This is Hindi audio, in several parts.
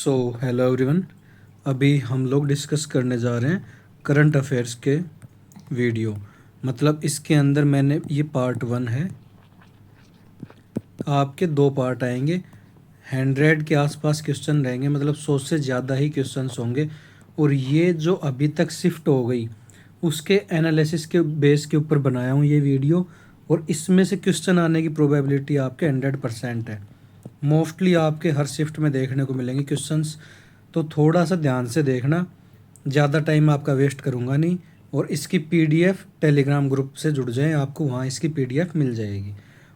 So hello everyone. अभी हम लोग डिस्कस करने जा रहे हैं करंट अफेयर्स के वीडियो। मतलब इसके अंदर मैंने ये पार्ट 1 है, आपके 2 पार्ट आएंगे। 100 के आसपास क्वेश्चन रहेंगे, मतलब 100 से ज़्यादा ही क्वेश्चंस होंगे। और ये जो अभी तक शिफ्ट हो गई उसके एनालिसिस के बेस के ऊपर बनाया हूँ ये वीडियो। और इसमें से क्वेश्चन आने की प्रोबेबिलिटी आपके 100% है। मोस्टली आपके हर शिफ्ट में देखने को मिलेंगे क्वेश्चंस, तो थोड़ा सा ध्यान से देखना। ज़्यादा टाइम आपका वेस्ट करूँगा नहीं। और इसकी पीडीएफ टेलीग्राम ग्रुप से जुड़ जाएं, आपको वहाँ इसकी पीडीएफ मिल जाएगी।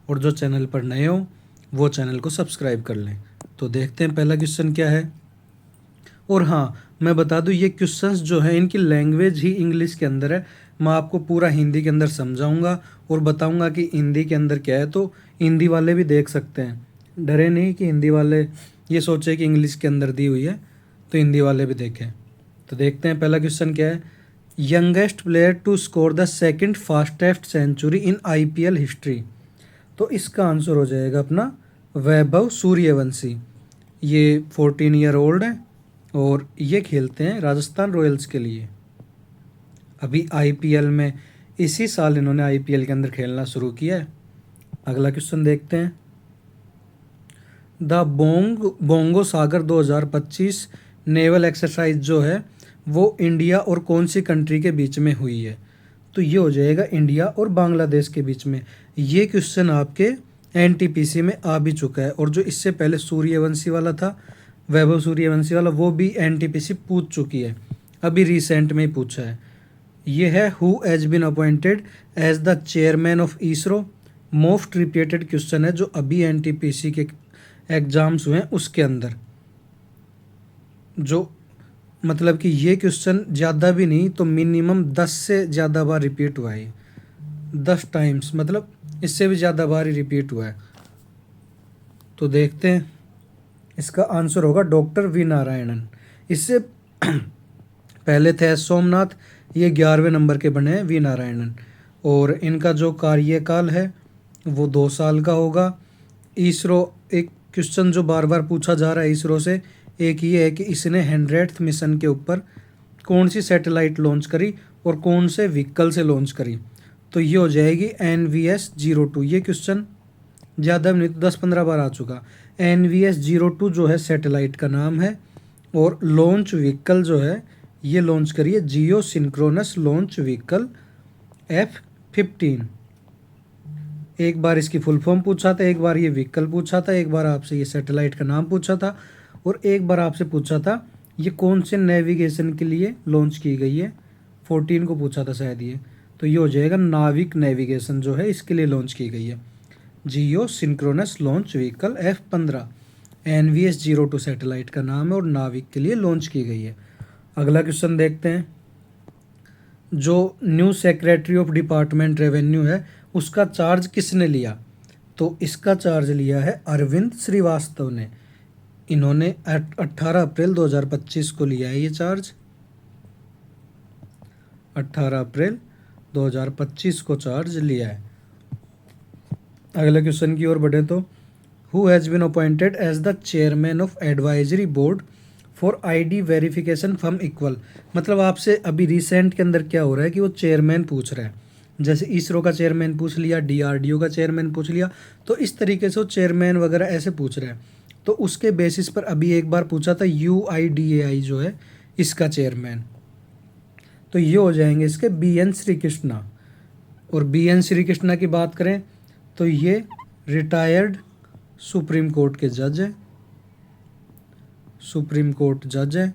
और जो चैनल पर नए हो वो चैनल को सब्सक्राइब कर लें। तो देखते हैं पहला क्वेश्चन क्या है। और हाँ, मैं बता दूं ये क्वेश्चंस जो है इनकी लैंग्वेज ही इंग्लिश के अंदर है। मैं आपको पूरा हिंदी के अंदर समझाऊंगा और बताऊंगा कि हिंदी के अंदर क्या है, तो हिंदी वाले भी देख सकते हैं। डरे नहीं कि हिंदी वाले ये सोचे कि इंग्लिश के अंदर दी हुई है, तो हिंदी वाले भी देखें। तो देखते हैं पहला क्वेश्चन क्या है। Youngest player to score the second fastest century in IPL history. तो इसका आंसर हो जाएगा अपना वैभव सूर्यवंशी। ये 14 ईयर ओल्ड है और ये खेलते हैं राजस्थान रॉयल्स के लिए। अभी आईपीएल में इसी साल इन्होंने आईपीएल के अंदर खेलना शुरू किया है। अगला क्वेश्चन देखते हैं। The bongo Sagar 2025 naval exercise जो है वो इंडिया और कौन सी कंट्री के बीच में हुई है। तो ये हो जाएगा इंडिया और बांग्लादेश के बीच में। ये क्वेश्चन आपके एनटीपीसी में आ भी चुका है। और जो इससे पहले सूर्यवंशी वाला था, वैभव सूर्यवंशी वाला, वो भी एनटीपीसी पूछ चुकी है, अभी रिसेंट में ही पूछा है। ये है who has been appointed as the chairman of ISRO. Most repeated question है जो अभी एनटीपीसी के एग्जाम्स हुए हैं उसके अंदर। जो मतलब कि ये क्वेश्चन ज़्यादा भी नहीं तो मिनिमम 10 से ज़्यादा बार रिपीट हुआ है। 10 टाइम्स, मतलब इससे भी ज़्यादा बार ही रिपीट हुआ है। तो देखते हैं, इसका आंसर होगा डॉक्टर वी नारायणन। इससे पहले थे एस सोमनाथ, ये 11वें नंबर के बने हैं वी नारायणन। और इनका जो कार्यकाल है वो 2 साल का होगा। इसरो, एक क्वेश्चन जो बार बार पूछा जा रहा है इसरो से, एक ये है कि इसने 100th मिशन के ऊपर कौन सी सैटेलाइट लॉन्च करी और कौन से व्हीकल से लॉन्च करी। तो ये हो जाएगी NVS-02। ये क्वेश्चन ज़्यादा भी नहीं तो 10-15 बार आ चुका। NVS-02 जो है सैटेलाइट का नाम है। और लॉन्च व्हीकल जो है ये लॉन्च करी है geosynchronous launch vehicle F-15। एक बार इसकी फुल फॉर्म पूछा था, एक बार ये व्हीकल पूछा था, एक बार आपसे ये सैटेलाइट का नाम पूछा था, और एक बार आपसे पूछा था ये कौन से नेविगेशन के लिए लॉन्च की गई है। 14 को पूछा था शायद ये। तो ये हो जाएगा नाविक नेविगेशन जो है इसके लिए लॉन्च की गई है। Geosynchronous launch vehicle F-15 NVS-02 satellite का नाम है और नाविक के लिए लॉन्च की गई है। अगला क्वेश्चन देखते हैं। जो new secretary of department revenue है उसका चार्ज किसने लिया। तो इसका चार्ज लिया है अरविंद श्रीवास्तव ने। इन्होंने 18 अप्रैल 2025 को लिया है ये चार्ज। 18 अप्रैल 2025 को चार्ज लिया है। अगले क्वेश्चन की ओर बढ़े तो who has been appointed as the chairman of advisory board for ID verification from Equal. मतलब आपसे अभी रिसेंट के अंदर क्या हो रहा है कि वो चेयरमैन पूछ रहा है। जैसे इसरो का चेयरमैन पूछ लिया, डीआरडीओ का चेयरमैन पूछ लिया, तो इस तरीके से वो चेयरमैन वगैरह ऐसे पूछ रहे हैं। तो उसके बेसिस पर अभी एक बार पूछा था UIDAI जो है इसका चेयरमैन। तो ये हो जाएंगे इसके BN श्रीकृष्णा। और BN श्रीकृष्णा की बात करें तो ये रिटायर्ड सुप्रीम कोर्ट के जज हैं, सुप्रीम कोर्ट जज हैं।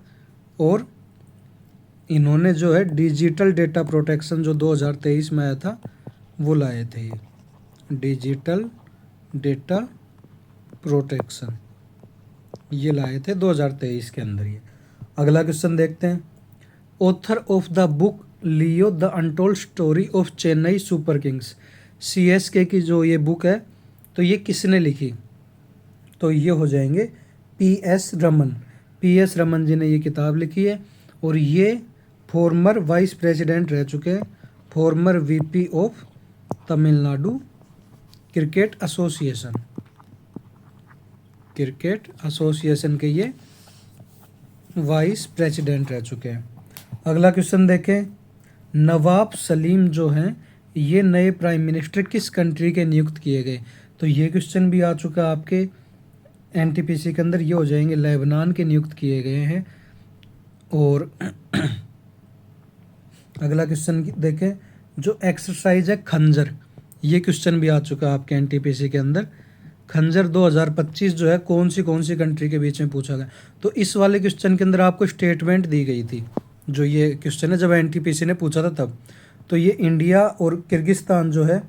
और इन्होंने जो है डिजिटल डेटा प्रोटेक्शन जो 2023 में आया था वो लाए थे। ये डिजिटल डेटा प्रोटेक्शन ये लाए थे 2023 के अंदर ये। अगला क्वेश्चन देखते हैं। Author of the book Leo the untold story of Chennai super Kings, CSK की जो ये बुक है तो ये किसने लिखी। तो ये हो जाएंगे PS रमन। PS रमन जी ने ये किताब लिखी है। और ये फॉर्मर वाइस प्रेसिडेंट रह चुके हैं, farmer VP of Tamil Nadu cricket association. Cricket association के ये वाइस प्रेसिडेंट रह चुके हैं। अगला क्वेश्चन देखें, नवाब सलीम जो हैं ये नए प्राइम मिनिस्टर किस कंट्री के नियुक्त किए गए? तो ये क्वेश्चन भी आ चुका आपके एनटीपीसी के अंदर, ये हो जाएंगे लेबनान के नियुक्त किए गए हैं। और अगला क्वेश्चन देखें, जो एक्सरसाइज है खंजर, ये क्वेश्चन भी आ चुका है आपके एनटीपीसी के अंदर। खंजर 2025 जो है कौन सी कंट्री के बीच में पूछा गया? तो इस वाले क्वेश्चन के अंदर आपको स्टेटमेंट दी गई थी, जो ये क्वेश्चन है जब एनटीपीसी ने पूछा था तब। तो ये इंडिया और किर्गिस्तान जो है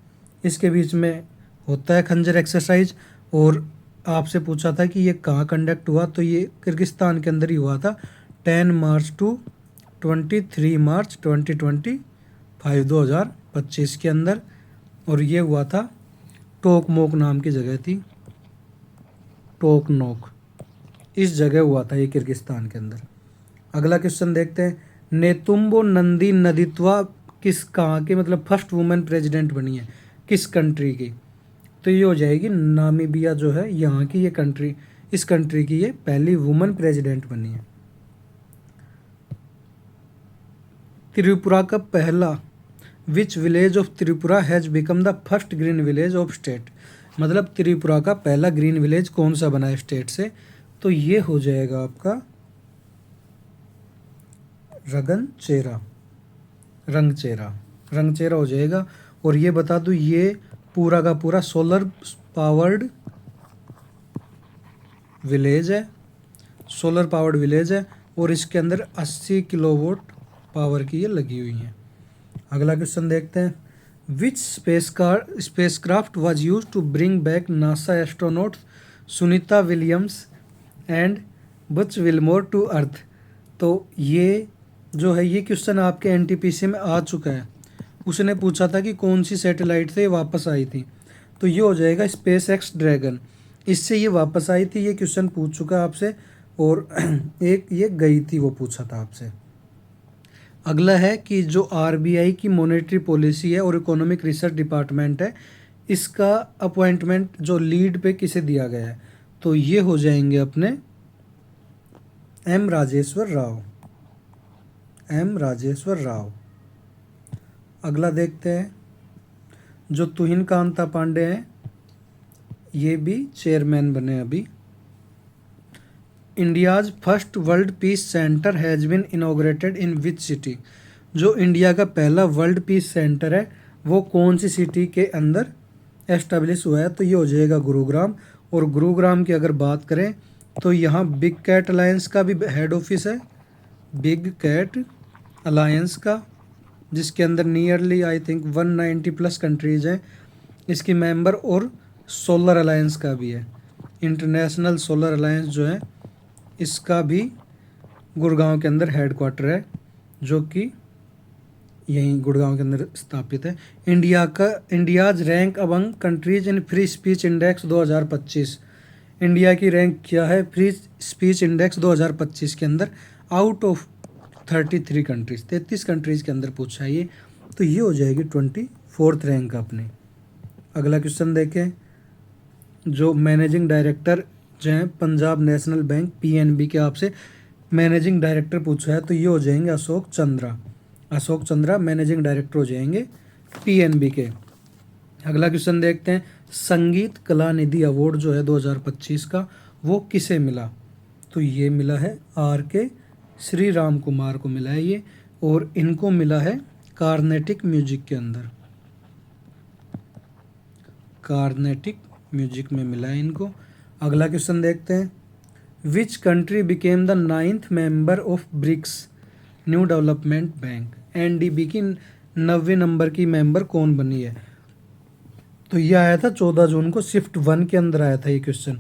इसके बीच में होता है खंजर एक्सरसाइज। और आपसे पूछा था कि ये कहाँ कंडक्ट हुआ, तो ये किर्गिस्तान के अंदर ही हुआ था 10 मार्च टू 23 मार्च 2025 2025 के अंदर। और ये हुआ था टोकमोक नाम की जगह थी, टोकनोक, इस जगह हुआ था ये किर्गिस्तान के अंदर। अगला क्वेश्चन देखते हैं, नेतुम्बो नंदी नदित्वा किस कहाँ के मतलब फर्स्ट वुमेन प्रेसिडेंट बनी है, किस कंट्री की? तो ये हो जाएगी नामीबिया जो है यहाँ की ये कंट्री, इस कंट्री की ये पहली वुमेन प्रेसिडेंट बनी है। त्रिपुरा का पहला, which village of Tripura has become the first green village of state? मतलब त्रिपुरा का पहला ग्रीन विलेज कौन सा बना है स्टेट से? तो ये हो जाएगा आपका रंगचेरा, रंगचेरा हो जाएगा। और ये बता दूं ये पूरा का पूरा सोलर पावर्ड विलेज है, सोलर पावर्ड विलेज है। और इसके अंदर 80 किलोवाट पावर की ये लगी हुई हैं। अगला क्वेश्चन देखते हैं, which spacecraft was used to bring back NASA astronauts Sunita Williams and Butch Wilmore to earth? तो ये जो है ये क्वेश्चन आपके एनटीपीसी में आ चुका है। उसने पूछा था कि कौन सी सैटेलाइट से वापस आई थी, तो ये हो जाएगा स्पेस एक्स ड्रैगन, इससे ये वापस आई थी। ये क्वेश्चन पूछ चुका है आपसे। और एक ये गई थी वो पूछा था आपसे। अगला है कि जो आरबीआई की मॉनेटरी पॉलिसी है और इकोनॉमिक रिसर्च डिपार्टमेंट है, इसका अपॉइंटमेंट जो लीड पे किसे दिया गया है? तो ये हो जाएंगे अपने एम राजेश्वर राव, एम राजेश्वर राव। अगला देखते हैं, जो तुहिन कांता पांडे हैं ये भी चेयरमैन बने अभी। India's first world peace centre has been inaugurated in which city? जो इंडिया का पहला वर्ल्ड पीस सेंटर है वो कौन सी सिटी के अंदर एस्टेब्लिश हुआ है? तो ये हो जाएगा गुरुग्राम। और गुरुग्राम की अगर बात करें तो यहाँ बिग कैट अलायंस का भी हेड ऑफिस है, बिग कैट अलायंस का, जिसके अंदर nearly I think 190 plus countries हैं इसकी मेंबर। और सोलर अलायंस का भी है, इंटरनेशनल सोलर अलायंस जो है इसका भी गुड़गांव के अंदर हेड क्वार्टर है, जो कि यहीं गुड़गांव के अंदर स्थापित है। India's rank among countries in free speech index 2025? India की रैंक क्या है फ्री स्पीच इंडेक्स 2025 के अंदर? आउट ऑफ 33 कंट्रीज, 33 कंट्रीज़ के अंदर पूछा है ये। तो ये हो जाएगी 24th रैंक अपनी। अगला क्वेश्चन देखें, जो मैनेजिंग डायरेक्टर जो हैं पंजाब नेशनल बैंक पीएनबी के आपसे मैनेजिंग डायरेक्टर पूछा है, तो ये हो जाएंगे अशोक चंद्रा, अशोक चंद्रा मैनेजिंग डायरेक्टर हो जाएंगे पीएनबी के। अगला क्वेश्चन देखते हैं, संगीत कला निधि अवार्ड जो है 2025 का वो किसे मिला? तो ये मिला है आर के श्री राम कुमार को मिला है ये। और इनको मिला है कार्नेटिक म्यूजिक के अंदर, कार्नेटिक म्यूजिक में मिला है इनको। अगला क्वेश्चन देखते हैं, which country became the 9th member of BRICS new development bank? NDB की 90वें नंबर की मेंबर कौन बनी है? तो ये आया था 14 जून को, शिफ्ट 1 के अंदर आया था ये क्वेश्चन।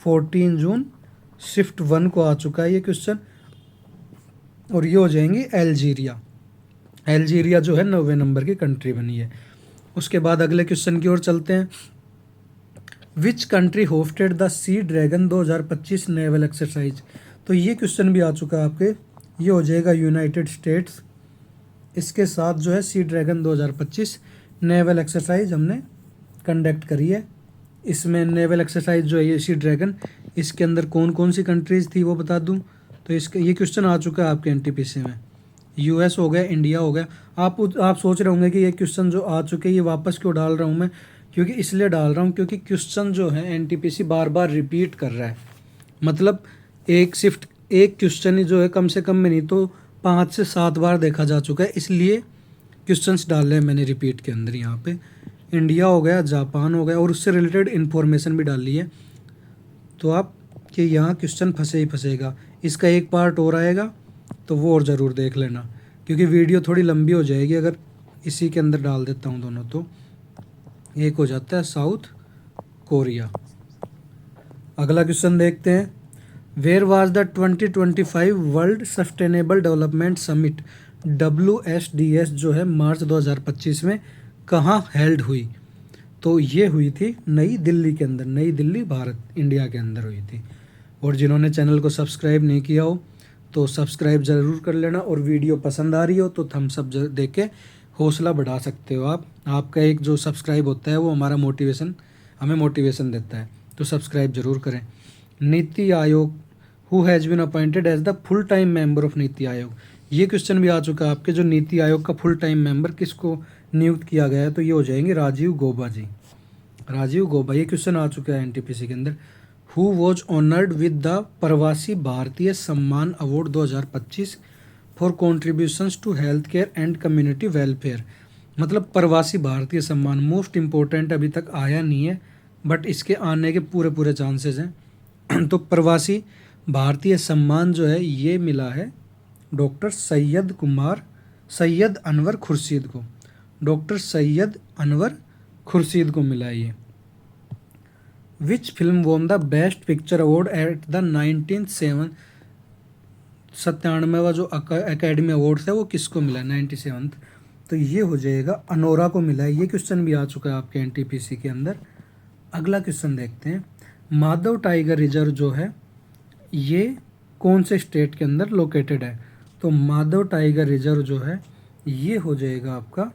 14 जून शिफ्ट 1 को आ चुका है ये क्वेश्चन। और ये हो जाएंगी अल्जीरिया, अल्जीरिया जो है 90वें नंबर की कंट्री बनी है। उसके बाद अगले क्वेश्चन की ओर चलते हैं, which country hosted the Sea Dragon 2025 naval exercise? तो ये क्वेश्चन भी आ चुका है आपके, ये हो जाएगा यूनाइटेड स्टेट्स। इसके साथ जो है सी ड्रैगन 2025 नेवल एक्सरसाइज हमने कंडक्ट करी है। इसमें नेवल एक्सरसाइज जो है ये सी ड्रैगन, इसके अंदर कौन कौन सी कंट्रीज़ थी वो बता दूं, तो इसका ये क्वेश्चन आ चुका है आपके एनटीपीसी में। यूएस हो गया, इंडिया हो गया। आप सोच रहे होंगे कि ये क्वेश्चन जो आ चुके हैं ये वापस क्यों डाल रहा हूँ मैं, क्योंकि इसलिए डाल रहा हूँ क्योंकि क्वेश्चन जो है एनटीपीसी बार बार रिपीट कर रहा है। मतलब एक क्वेश्चन ही जो है कम से कम में नहीं तो 5 से 7 बार देखा जा चुका है, इसलिए क्वेश्चंस डाले हैं मैंने रिपीट के अंदर। यहाँ पे इंडिया हो गया, जापान हो गया, और उससे रिलेटेड इन्फॉर्मेशन भी डाली है। तो आप कि यहाँ क्वेश्चन फंसे ही फंसेगा। इसका एक पार्ट और आएगा तो वो और ज़रूर देख लेना, क्योंकि वीडियो थोड़ी लंबी हो जाएगी अगर इसी के अंदर डाल देता हूँ दोनों। तो एक हो जाता है साउथ कोरिया। अगला क्वेश्चन देखते हैं। Where was the 2025 World Sustainable Development Summit WSDS जो है मार्च 2025 में कहाँ हेल्ड हुई? तो ये हुई थी नई दिल्ली के अंदर, नई दिल्ली भारत, इंडिया के अंदर हुई थी। और जिन्होंने चैनल को सब्सक्राइब नहीं किया हो तो सब्सक्राइब ज़रूर कर लेना, और वीडियो पसंद आ रही हो तो थम्स अप देख के हौसला बढ़ा सकते हो आप। आपका एक जो सब्सक्राइब होता है वो हमें मोटिवेशन देता है, तो सब्सक्राइब जरूर करें। NITI Aayog, who has been appointed as the full time member of NITI Aayog, ये क्वेश्चन भी आ चुका है आपके। जो नीति आयोग का फुल टाइम मेंबर किसको नियुक्त किया गया है? तो ये हो जाएंगे राजीव गौबा जी। राजीव गौबा, ये क्वेश्चन आ चुका है एनटीपीसी के अंदर। Who was honoured with the Pravasi Bharatiya Samman award 2025 for contributions to health care and community welfare. मतलब प्रवासी भारतीय सम्मान मोस्ट इम्पोर्टेंट, अभी तक आया नहीं है बट इसके आने के पूरे चांसेस हैं। तो प्रवासी भारतीय सम्मान जो है ये मिला है डॉक्टर सैयद अनवर खुर्शीद को। डॉक्टर सैयद अनवर खुर्शीद को मिला है ये। Which film won the best picture award at the 97वां जो अकेडमी अवार्ड्स है वो किसको मिला है? 97। तो ये हो जाएगा अनोरा को मिला है। ये क्वेश्चन भी आ चुका है आपके एनटीपीसी के अंदर। अगला क्वेश्चन देखते हैं। माधव टाइगर रिजर्व जो है ये कौन से स्टेट के अंदर लोकेटेड है? तो माधव टाइगर रिजर्व जो है ये हो जाएगा आपका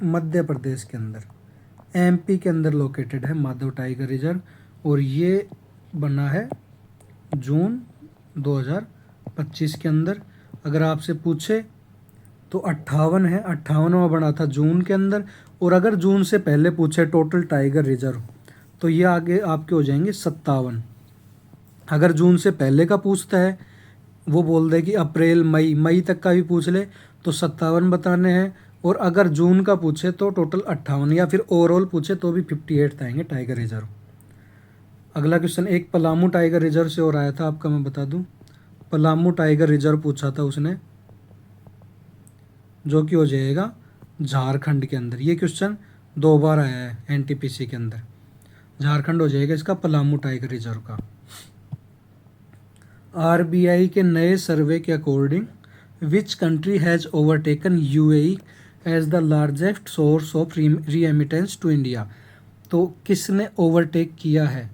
मध्य प्रदेश के अंदर, एमपी के अंदर लोकेटेड है माधव टाइगर रिजर्व। और ये बना है जून 2025 के अंदर। अगर आपसे पूछे तो 58 है, 58वां बना था जून के अंदर। और अगर जून से पहले पूछे टोटल टाइगर रिजर्व तो ये आगे आपके हो जाएंगे 57। अगर जून से पहले का पूछता है वो बोल दे कि अप्रैल मई तक का भी पूछ ले तो 57 बताने हैं। और अगर जून का पूछे तो टोटल 58, या फिर ओवरऑल पूछे तो भी 58 आएंगे टाइगर रिजर्व। अगला क्वेश्चन एक पलामू टाइगर रिजर्व से और आया था आपका, मैं बता दूं। पलामू टाइगर रिजर्व पूछा था उसने, जो कि हो जाएगा झारखंड के अंदर। ये क्वेश्चन 2 बार आया है एनटीपीसी के अंदर। झारखंड हो जाएगा इसका पलामू टाइगर रिजर्व का। आरबीआई के नए सर्वे के according which country has overtaken UAE as the largest source of remittance to India. तो किसने ओवरटेक किया है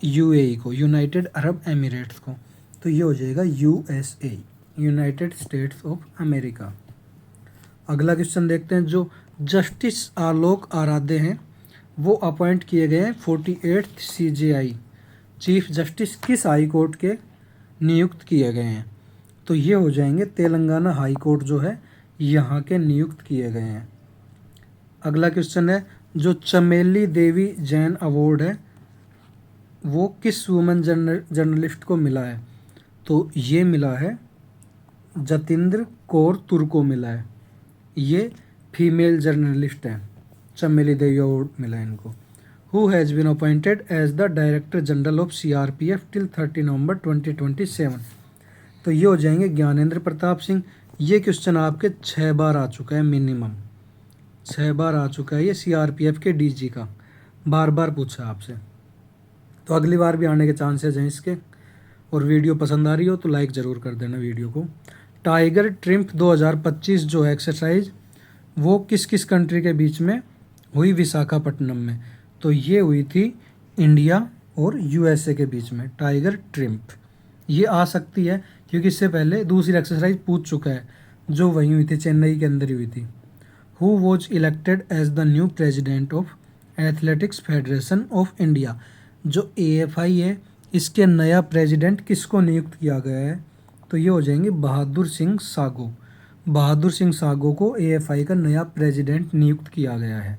यूएई को, यूनाइटेड अरब एमिरेट्स को? तो ये हो जाएगा USA, United states of America. अगला क्वेश्चन देखते हैं। जो जस्टिस आलोक आराध्य हैं वो अपॉइंट किए गए हैं 48th CJI, चीफ जस्टिस किस हाई कोर्ट के नियुक्त किए गए हैं? तो ये हो जाएंगे तेलंगाना हाई कोर्ट जो है यहाँ के नियुक्त किए गए हैं। अगला क्वेश्चन है जो चमेली देवी जैन अवार्ड है वो किस वुमेन जर्नलिस्ट को मिला है? तो ये मिला है जतिंद्र कौर तुर को मिला है। ये फीमेल जर्नलिस्ट हैं। चमेली देवी अवार्ड मिला है इनको। Who has been appointed as the director general of CRPF till 30 November 2027। तो ये हो जाएंगे ज्ञानेंद्र प्रताप सिंह। ये क्वेश्चन आपके 6 बार आ चुका है, मिनिमम 6 बार आ चुका है ये CRPF के DG का, बार बार पूछा आपसे। तो अगली बार भी आने के चांसेस हैं इसके। और वीडियो पसंद आ रही हो तो लाइक ज़रूर कर देना वीडियो को। टाइगर ट्रिम्प 2025 जो है एक्सरसाइज वो किस किस कंट्री के बीच में हुई? विशाखापट्टनम में। तो ये हुई थी इंडिया और USA के बीच में टाइगर ट्रिम्प। ये आ सकती है क्योंकि इससे पहले दूसरी एक्सरसाइज पूछ चुका है जो वहीं हुई थी, चेन्नई के अंदर ही हुई थी। Who was elected as the new president of Athletics Federation of India. जो AFI है इसके नया प्रेसिडेंट किसको नियुक्त किया गया है? तो ये हो जाएंगे बहादुर सिंह सागो। बहादुर सिंह सागो को एएफआई का नया प्रेसिडेंट नियुक्त किया गया है।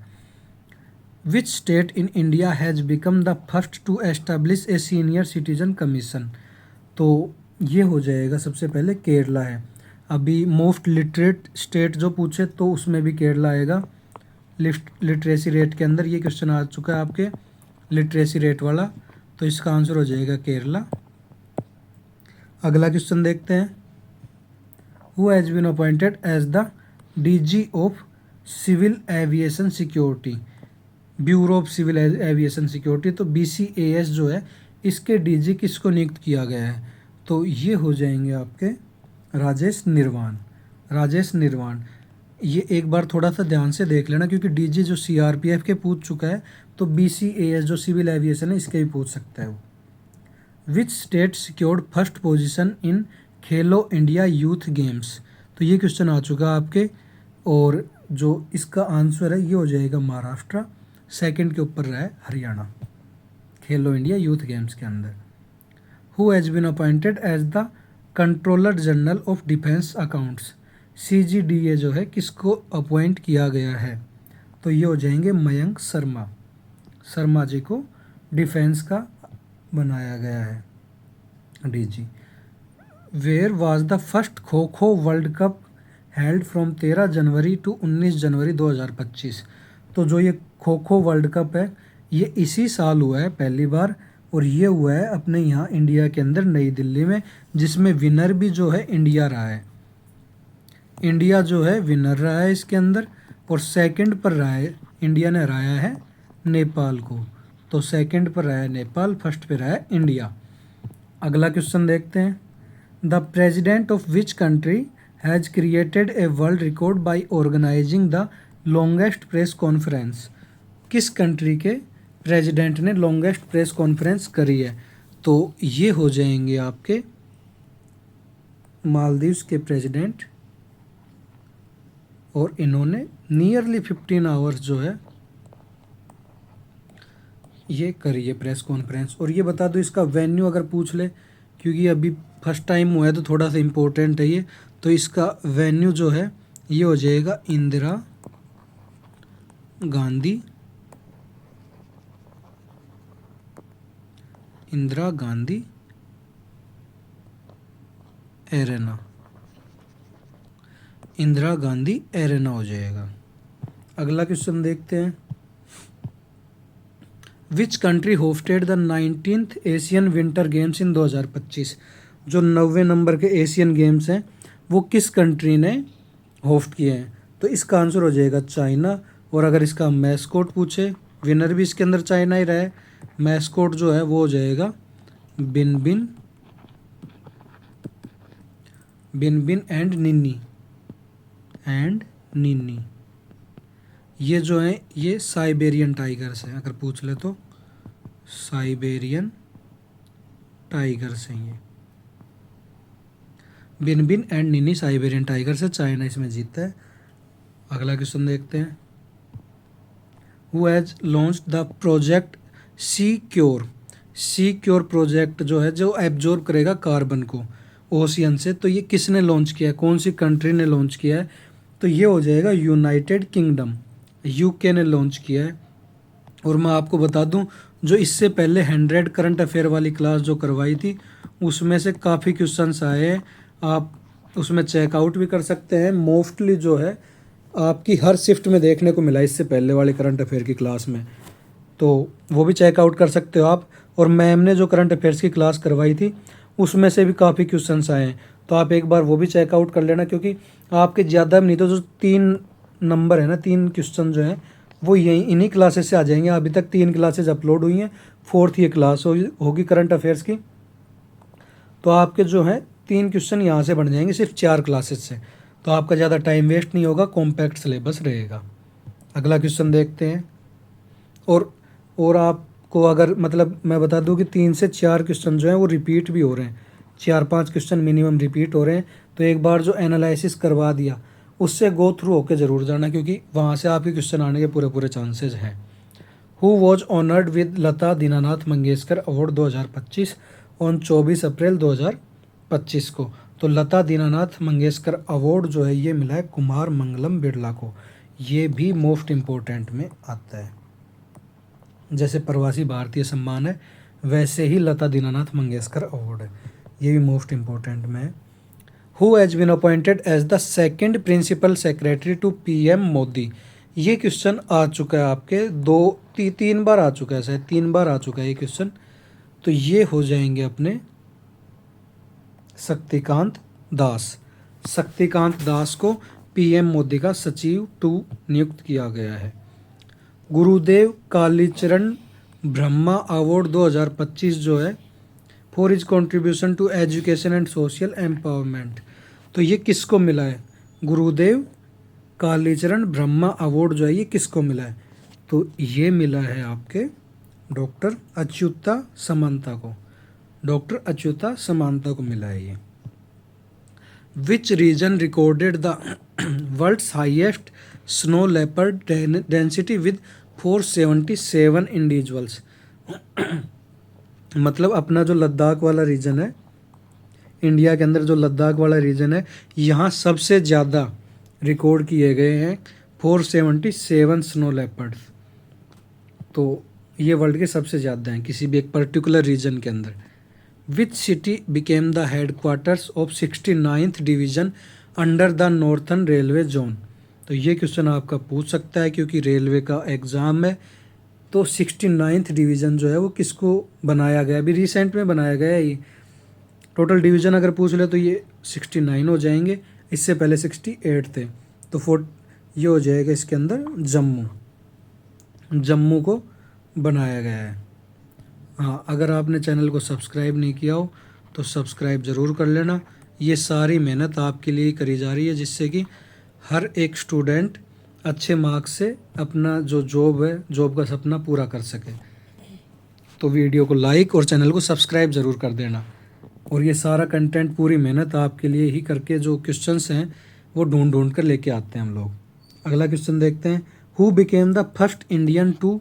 Which state in India has become the first to establish a senior citizen commission? तो ये हो जाएगा सबसे पहले केरला है। अभी मोस्ट लिटरेट स्टेट जो पूछे तो उसमें भी केरला आएगा। लिटरेसी रेट के अंदर ये क्वेश्चन आ चुका है आपके लिटरेसी रेट वाला, तो इसका आंसर हो जाएगा केरला। अगला क्वेश्चन देखते हैं। Who has been appointed as the DG of civil aviation security? Bureau of civil aviation security, तो BCAS जो है इसके डीजी किसको नियुक्त किया गया है? तो ये हो जाएंगे आपके राजेश निर्वाण। राजेश निर्वाण, ये एक बार थोड़ा सा ध्यान से देख लेना, क्योंकि डीजी जो CRPF के पूछ चुका है, तो BCAS जो सिविल एविएशन है इसके भी पूछ सकता है वो। Which state secured first position in Khelo India youth games? तो ये क्वेश्चन आ चुका है आपके, और जो इसका आंसर है ये हो जाएगा महाराष्ट्र। सेकंड के ऊपर रहा है हरियाणा खेलो इंडिया यूथ गेम्स के अंदर। Who has been appointed as the controller general of defence accounts? CGDA जो है किसको अपॉइंट किया गया है? तो ये हो जाएंगे मयंक शर्मा। शर्मा जी को डिफेंस का बनाया गया है DG। Where was the first kho kho world cup held from 13 January to 19 January 2025? तो जो ये खो खो वर्ल्ड कप है ये इसी साल हुआ है पहली बार, और ये हुआ है अपने यहाँ इंडिया के अंदर नई दिल्ली में, जिसमें विनर भी जो है इंडिया रहा है। इंडिया जो है विनर रहा है इसके अंदर, और सेकंड पर रहा है इंडिया ने हराया है नेपाल को। तो सेकंड पर रहा है नेपाल, फर्स्ट पे रहा है इंडिया। अगला क्वेश्चन देखते हैं। The president of which country has created a world record by organising the longest press conference? किस कंट्री के प्रेसिडेंट ने लॉन्गेस्ट प्रेस कॉन्फ्रेंस करी है? तो ये हो जाएंगे आपके मालदीव्स के प्रेसिडेंट, और इन्होंने नियरली 15 आवर्स जो है ये करी है प्रेस कॉन्फ्रेंस। और ये बता दो इसका वेन्यू अगर पूछ ले, क्योंकि अभी फर्स्ट टाइम हुआ है तो थोड़ा सा इम्पोर्टेंट है ये, तो इसका वेन्यू जो है ये हो जाएगा इंदिरा गांधी एरेना। इंदिरा गांधी एरेना हो जाएगा। अगला क्वेश्चन देखते हैं। Which country hosted the 19th Asian winter games in 2025? जो 90वें नंबर के एशियन गेम्स हैं वो किस कंट्री ने होस्ट किए हैं? तो इसका आंसर हो जाएगा चाइना। और अगर इसका मैस्कोट पूछे, विनर भी इसके अंदर चाइना ही रहा है, मैस्कोट जो है वो हो जाएगा बिन बिन एंड निन्नी। ये जो है ये साइबेरियन टाइगर्स हैं, अगर पूछ ले तो साइबेरियन टाइगर्स हैं ये। Bin and Nini Siberian tigers है, चाइना इसमें जीतता है। अगला क्वेश्चन देखते हैं। Who has launched the project secure project जो है जो एब्जॉर्ब करेगा कार्बन को ओशियन से, तो ये किसने लॉन्च किया है? कौन सी कंट्री ने लॉन्च किया है? तो ये हो जाएगा यूनाइटेड किंगडम, UK ने लॉन्च किया है। और मैं आपको बता दूं जो इससे पहले 100 करंट अफेयर वाली क्लास जो करवाई थी उसमें से काफ़ी क्वेश्चंस आए हैं, आप उसमें चेकआउट भी कर सकते हैं। मोस्टली जो है आपकी हर शिफ्ट में देखने को मिला इससे पहले वाले करंट अफेयर की क्लास में, तो वो भी चेकआउट कर सकते हो आप। और मैम ने जो करंट अफेयर्स की क्लास करवाई थी उसमें से भी काफ़ी क्वेश्चंस आए हैं, तो आप एक बार वो भी चेकआउट कर लेना, क्योंकि आपके ज़्यादा नहीं तो जो 3 नंबर है ना, 3 क्वेश्चन जो हैं वो यहीं इन्हीं क्लासेस से आ जाएंगे। अभी तक 3 क्लासेस अपलोड हुई हैं, 4th ये क्लास होगी करंट अफेयर्स की, तो आपके जो है 3 क्वेश्चन यहाँ से बन जाएंगे सिर्फ 4 क्लासेस से, तो आपका ज़्यादा टाइम वेस्ट नहीं होगा, कॉम्पैक्ट सिलेबस रहेगा। अगला क्वेश्चन देखते हैं। और आपको अगर मतलब मैं बता दूं कि 3 से 4 क्वेश्चन जो हैं वो रिपीट भी हो रहे हैं, 4-5 क्वेश्चन मिनिमम रिपीट हो रहे हैं, तो एक बार जो एनालिसिस करवा दिया उससे गो थ्रू होकर ज़रूर जाना, क्योंकि वहाँ से आपके क्वेश्चन आने के पूरे चांसेस हैं। Who was honoured with Lata Dinanath Mangeshkar award 2025 on 24 अप्रैल 2025 को। तो लता दीनानाथ मंगेशकर अवार्ड जो है ये मिला है कुमार मंगलम बिरला को। ये भी मोस्ट इम्पोर्टेंट में आता है। जैसे प्रवासी भारतीय सम्मान है वैसे ही लता दीनानाथ मंगेशकर अवार्ड है, ये भी मोस्ट इम्पोर्टेंट में है। Who has been appointed as the second principal secretary to PM Modi. ये क्वेश्चन आ चुका है आपके तीन बार आ चुका है, शायद 3 बार आ चुका है ये क्वेश्चन। तो ये हो जाएंगे अपने शक्तिकांत दास। शक्तिकांत दास को पीएम मोदी का सचिव 2 नियुक्त किया गया है। गुरुदेव कालीचरण ब्रह्मा अवार्ड 2025 जो है for his contribution to education and social empowerment. तो ये किसको मिला है? गुरुदेव कालीचरण ब्रह्मा अवार्ड जो है ये किसको मिला है? तो ये मिला है आपके डॉक्टर अच्युता समांता को। डॉक्टर अच्युता समांता को मिला है ये। Which region recorded the world's highest snow leopard density with 477 individuals. मतलब अपना जो लद्दाख वाला रीजन है, इंडिया के अंदर जो लद्दाख वाला रीजन है, यहाँ सबसे ज़्यादा रिकॉर्ड किए गए हैं 477 स्नो लेपर्ड्स। तो ये वर्ल्ड के सबसे ज़्यादा हैं किसी भी एक पर्टिकुलर रीजन के अंदर। Which city became the headquarters of 69th division under the northern railway zone. तो ये क्वेश्चन आपका पूछ सकता है क्योंकि रेलवे का एग्ज़ाम है। तो 69th डिवीज़न जो है वो किसको बनाया गया? अभी रिसेंट में बनाया गया है ये। टोटल डिवीज़न अगर पूछ ले तो ये 69 हो जाएंगे, इससे पहले 68 थे। तो ये हो जाएगा इसके अंदर जम्मू को बनाया गया है। हाँ, अगर आपने चैनल को सब्सक्राइब नहीं किया हो तो सब्सक्राइब ज़रूर कर लेना। ये सारी मेहनत आपके लिए करी जा रही है जिससे कि हर एक स्टूडेंट अच्छे मार्क्स से अपना जो जॉब है, जॉब का सपना पूरा कर सके। तो वीडियो को लाइक और चैनल को सब्सक्राइब ज़रूर कर देना। और ये सारा कंटेंट पूरी मेहनत आपके लिए ही करके जो क्वेश्चंस हैं वो ढूंढ कर लेके आते हैं हम लोग। अगला क्वेश्चन देखते हैं। Who became the first Indian to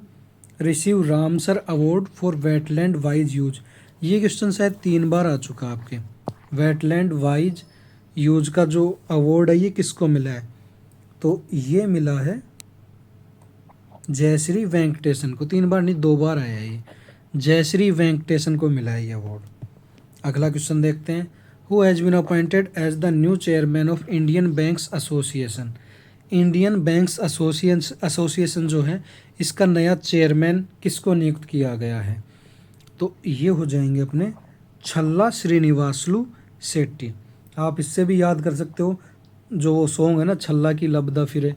receive Ramsar award for wetland wise use. ये क्वेश्चन शायद 3 बार आ चुका आपके। वेटलैंड वाइज यूज का जो अवार्ड है ये किसको मिला है? तो ये मिला है जयश्री वेंकटेशन को। 3 बार नहीं 2 बार आया है ये। जयश्री वेंकटेशन को मिला है ये अवार्ड। अगला क्वेश्चन देखते हैं। Who has been appointed as the new chairman of Indian Banks Association. Indian Banks Association जो है इसका नया चेयरमैन किसको नियुक्त किया गया है? तो ये हो जाएंगे अपने छल्ला श्रीनिवासलू शेट्टी। आप इससे भी याद कर सकते हो, जो वो सॉन्ग है ना छल्ला की लबदा फिरे,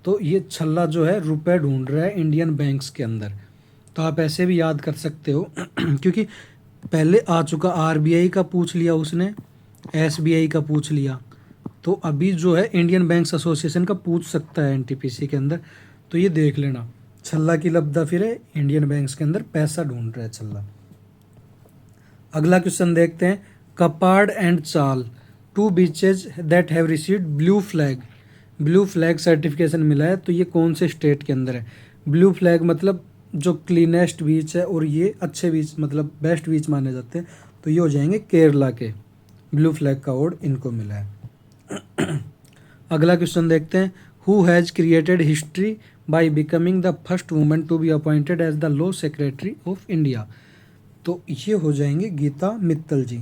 तो ये छल्ला जो है रुपए ढूंढ रहा है इंडियन बैंक्स के अंदर। तो आप ऐसे भी याद कर सकते हो क्योंकि पहले आ चुका आरबीआई का पूछ लिया उसने, एसबीआई का पूछ लिया, तो अभी जो है इंडियन बैंक्स एसोसिएशन का पूछ सकता है एनटीपीसी के अंदर। तो ये देख लेना, छल्ला की लबदा फिरे, इंडियन बैंक्स के अंदर पैसा ढूंढ रहा है छल्ला। अगला क्वेश्चन देखते हैं। कपाड़ एंड चाल, 2 beaches that have received blue flag certification मिला है। तो ये कौन से स्टेट के अंदर है? ब्लू फ्लैग मतलब जो क्लीनेस्ट बीच है और ये अच्छे बीच मतलब बेस्ट बीच माने जाते हैं। तो ये हो जाएंगे केरला के। ब्लू फ्लैग का अवार्ड इनको मिला है। अगला क्वेश्चन देखते हैं। Who has created history by becoming the first woman to be appointed as the law secretary of India. तो ये हो जाएंगे गीता मित्तल जी।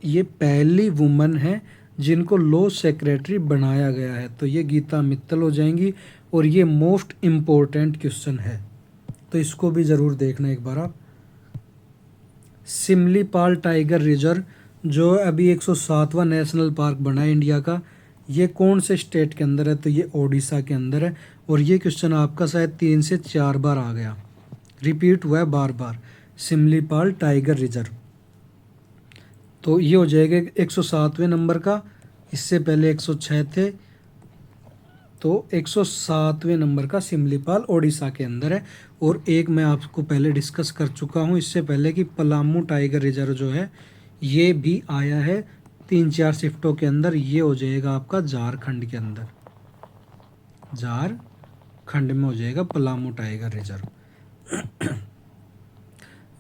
ये पहली वुमन है जिनको लॉ सेक्रेटरी बनाया गया है। तो ये गीता मित्तल हो जाएंगी और ये मोस्ट इम्पोर्टेंट क्वेश्चन है, तो इसको भी ज़रूर देखना एक बार आप। सिमलीपाल टाइगर रिजर्व जो अभी 107वां नेशनल पार्क बना है इंडिया का, ये कौन से स्टेट के अंदर है? तो ये ओडिशा के अंदर है। और ये क्वेश्चन आपका शायद 3 से 4 बार आ गया, रिपीट हुआ है बार बार। सिमलीपाल टाइगर रिजर्व, तो ये हो जाएगा 107वें नंबर का। इससे पहले 106 थे, तो 107वें नंबर का सिमलीपाल ओडिशा के अंदर है। और एक मैं आपको पहले डिस्कस कर चुका हूँ इससे पहले कि पलामू टाइगर रिजर्व जो है ये भी आया है 3-4 शिफ्टों के अंदर। ये हो जाएगा आपका झारखंड के अंदर, झारखंड में हो जाएगा Palamu tiger reserve.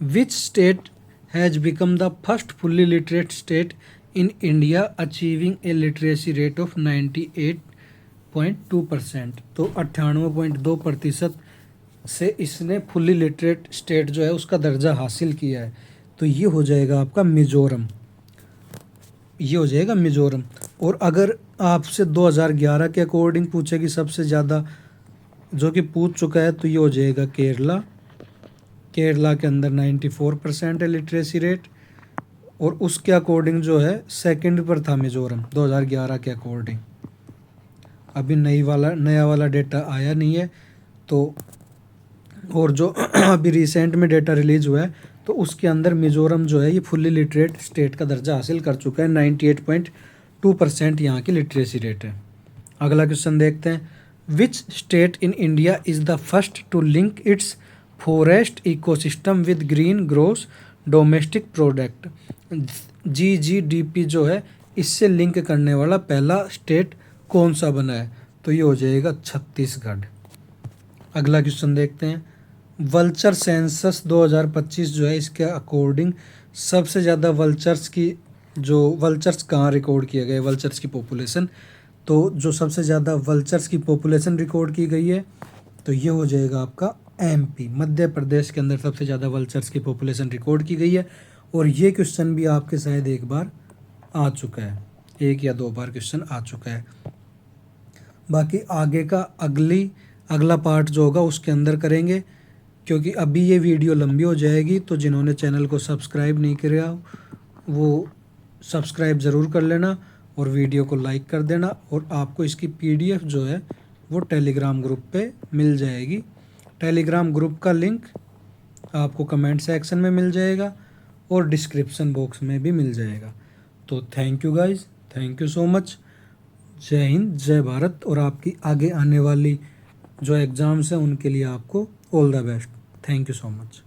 Which state has become the first fully literate state in India achieving A literacy rate of 98.2%। तो 98.2% से इसने फुल्ली लिटरेट स्टेट जो है उसका दर्जा हासिल किया है। तो ये हो जाएगा आपका मिज़ोरम, ये हो जाएगा मिज़ोरम। और अगर आपसे 2011 के अकॉर्डिंग पूछे कि सबसे ज़्यादा जो कि पूछ चुका है, तो ये हो जाएगा केरला। केरला के अंदर 94% है लिटरेसी रेट। और उसके अकॉर्डिंग जो है सेकंड पर था मिज़ोरम 2011 के अकॉर्डिंग। अभी नया वाला डेटा आया नहीं है। तो और जो अभी रिसेंट में डेटा रिलीज़ हुआ है तो उसके अंदर मिज़ोरम जो है ये फुल्ली लिटरेट स्टेट का दर्जा हासिल कर चुका है। 98.2% यहाँ की लिटरेसी रेट है। अगला क्वेश्चन देखते हैं। Which state in India is the first to link its forest ecosystem with green gross domestic product. GGDP जो है इससे लिंक करने वाला पहला स्टेट कौन सा बना है? तो ये हो जाएगा छत्तीसगढ़। अगला क्वेश्चन देखते हैं। वल्चर सेंसस 2025 जो है इसके अकॉर्डिंग सबसे ज़्यादा वल्चर्स कहाँ रिकॉर्ड किए गए, वल्चर्स की पॉपुलेशन। तो जो सबसे ज़्यादा वल्चर्स की पॉपुलेशन रिकॉर्ड की गई है तो ये हो जाएगा आपका MP, मध्य प्रदेश के अंदर सबसे ज़्यादा वल्चर्स की पॉपुलेशन रिकॉर्ड की गई है। और ये क्वेश्चन भी आपके शायद एक बार आ चुका है, 1 या 2 बार क्वेश्चन आ चुका है। बाकी आगे का अगला पार्ट जो होगा उसके अंदर करेंगे, क्योंकि अभी ये वीडियो लंबी हो जाएगी। तो जिन्होंने चैनल को सब्सक्राइब नहीं किया वो सब्सक्राइब ज़रूर कर लेना और वीडियो को लाइक कर देना। और आपको इसकी PDF जो है वो टेलीग्राम ग्रुप पे मिल जाएगी। टेलीग्राम ग्रुप का लिंक आपको कमेंट सेक्शन में मिल जाएगा और डिस्क्रिप्शन बॉक्स में भी मिल जाएगा। तो thank you guys, thank you so much. जय हिंद, जय भारत। और आपकी आगे आने वाली जो एग्ज़ाम्स हैं उनके लिए आपको all the best. Thank you so much.